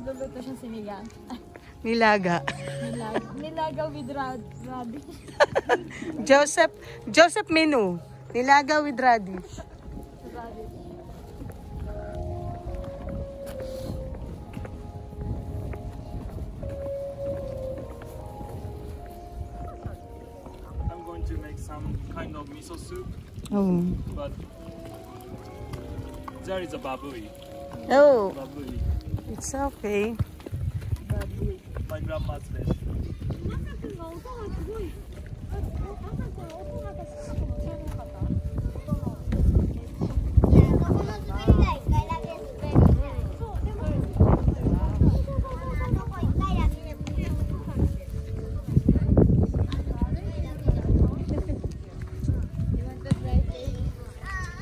Luluto siyang sinigang. Nilaga. Nilaga with radish. Joseph menu. Nilaga with radish. I'm going to make some kind of miso soup. Oh. But there is a babui. Oh. Babui. It's okay. My grandma's dish.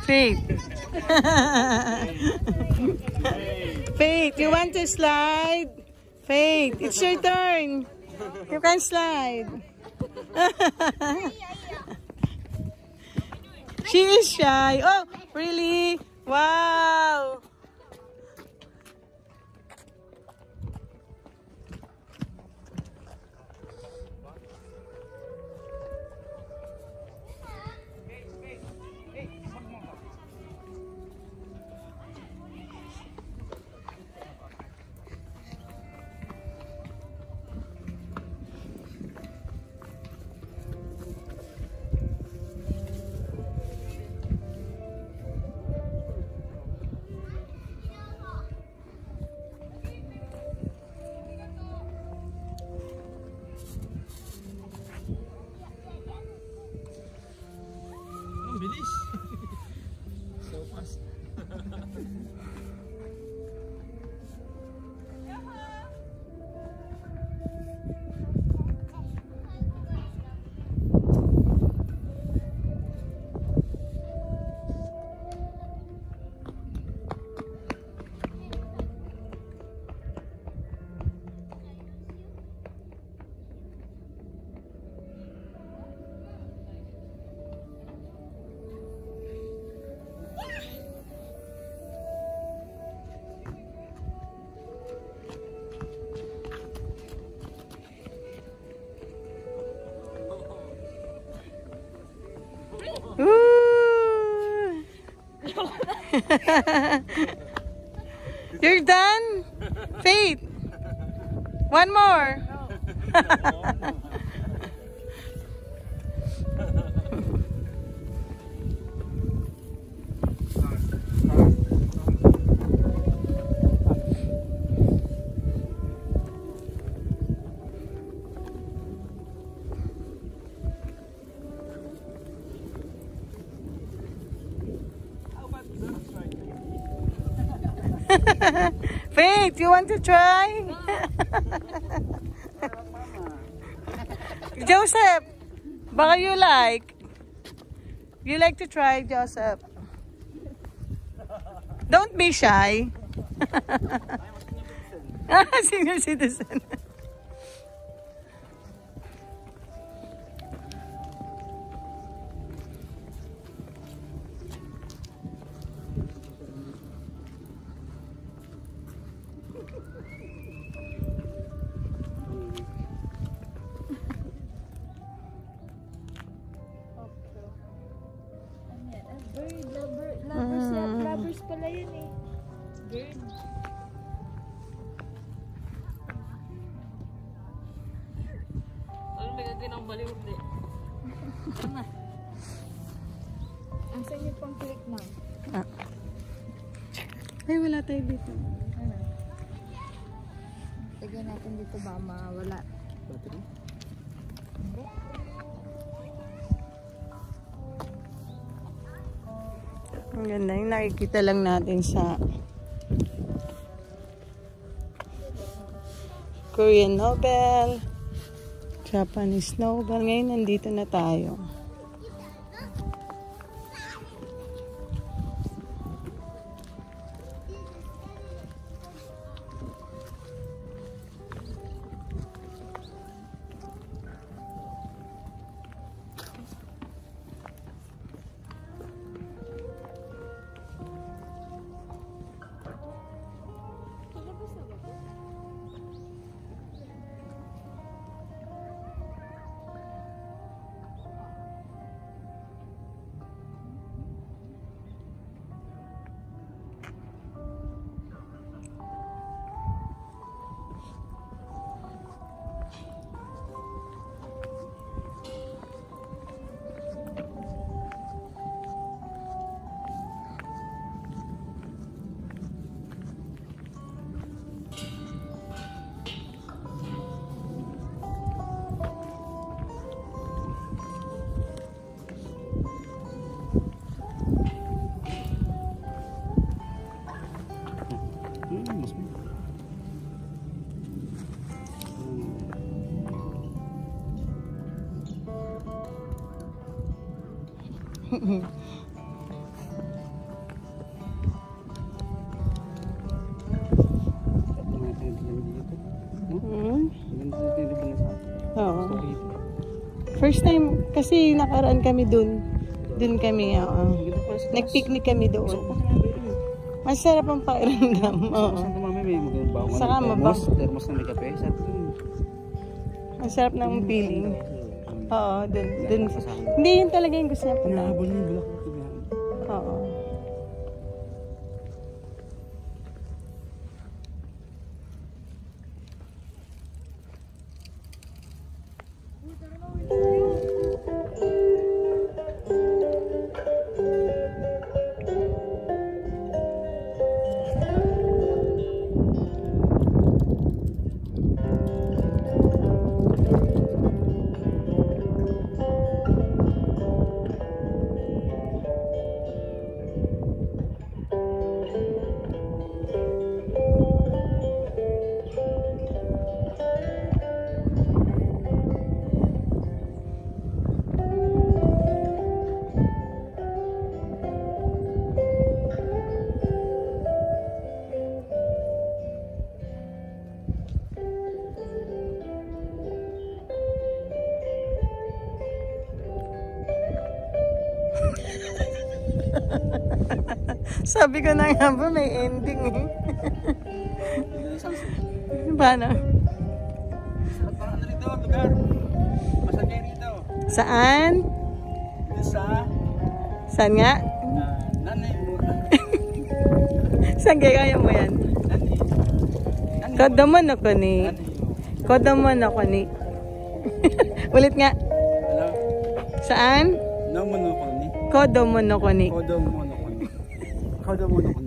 Faith. Faith, you want to slide? Faith, it's your turn. You can slide. She is shy. Oh, really? Wow. Bilis. So fast. Ooh. You're done? Faith. One more. Faith, you want to try? Joseph, baka you like? You like to try, Joseph? Don't be shy. Senior citizen. Lovers pala yun eh. Bird. Ano may gagawin ang baliwag din? Ang sa'yo pang click na. Ay, wala tayo dito. Ano? Lagyan natin dito ba mawala. Pottery? Hindi. Ang ganda yung nakikita lang natin sa Korean novel, Japanese novel. Ngayon nandito na tayo. Oo. First time, kasi nakaraan kami dun. Dun kami, nag-picnic kami doon. Masarap ang pakiramdam. Oo. Saka mabang. Termos na may kape. Ang sarap ng feeling. Oo, dun. Hindi yun talaga yung gusto niya punta. Oo. Sabi ko na nga ba, may ending eh. Paano? Ano rito, lugar? Masakay rito. Saan? Saan nga? Nanay mo. Saan kaya mo yan? Kodomonokuni. Kodomonokuni. Ulit nga. Hello? Saan? Kodomonokuni. Kodomonokuni. Kodomonokuni. Kodomonokuni.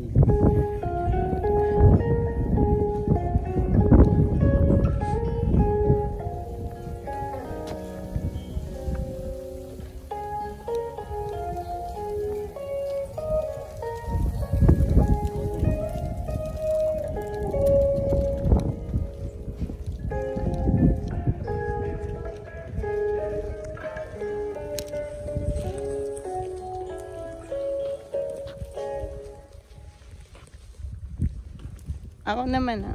Ako naman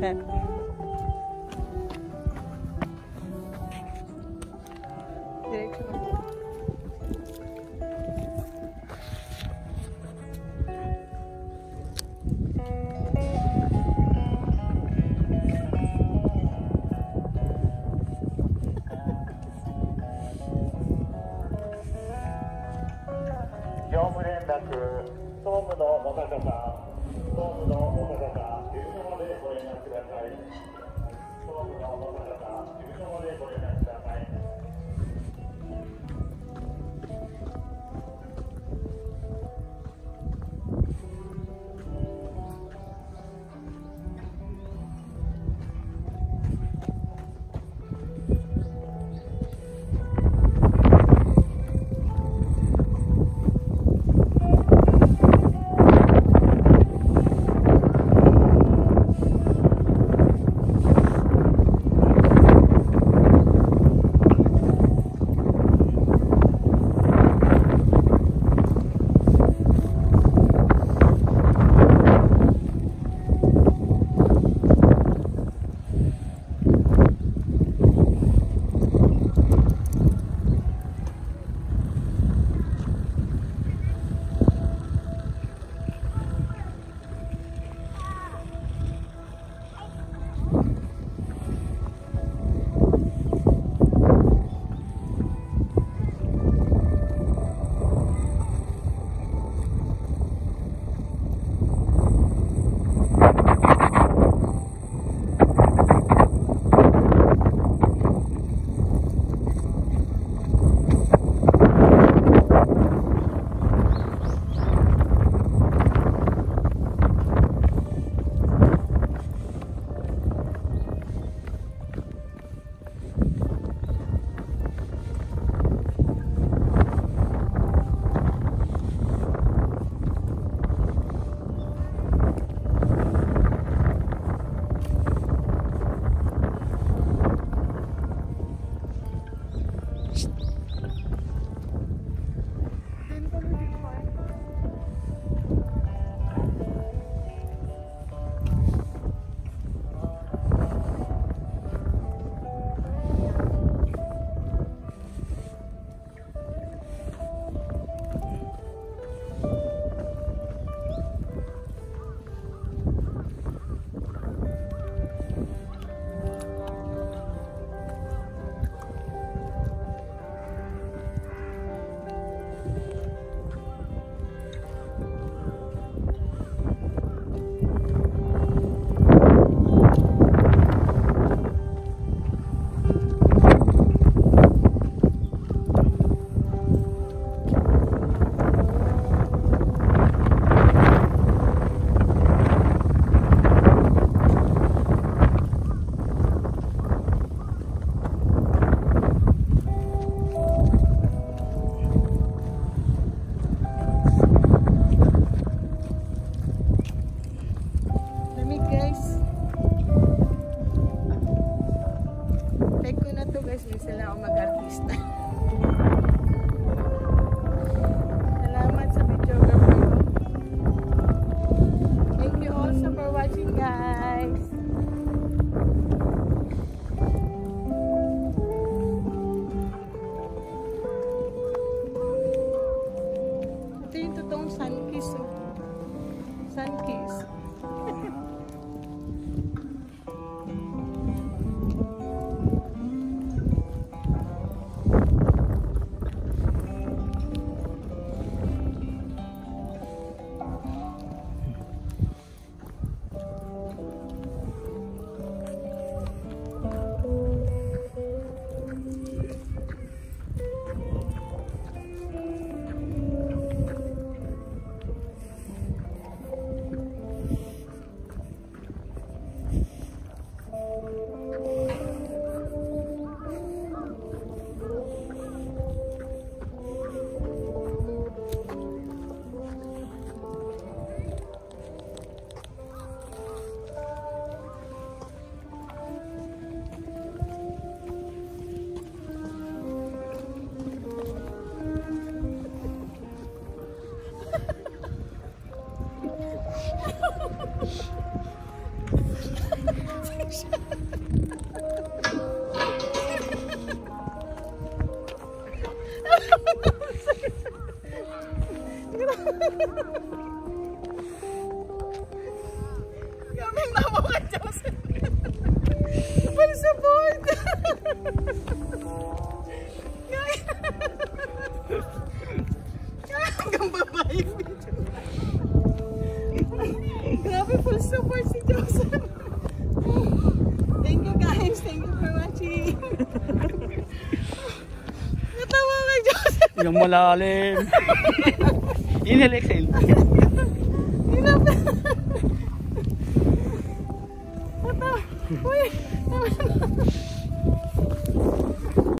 Okay. Diretso mo. Sun kiss. Kaming nawa ka, Joseph. Kapal sa board. Hanggang babae video. Grabe, full support si Joseph. Thank you guys. Thank you for watching. Natawa ka, Joseph. Yung malalim. Inhale, exhale. Uy,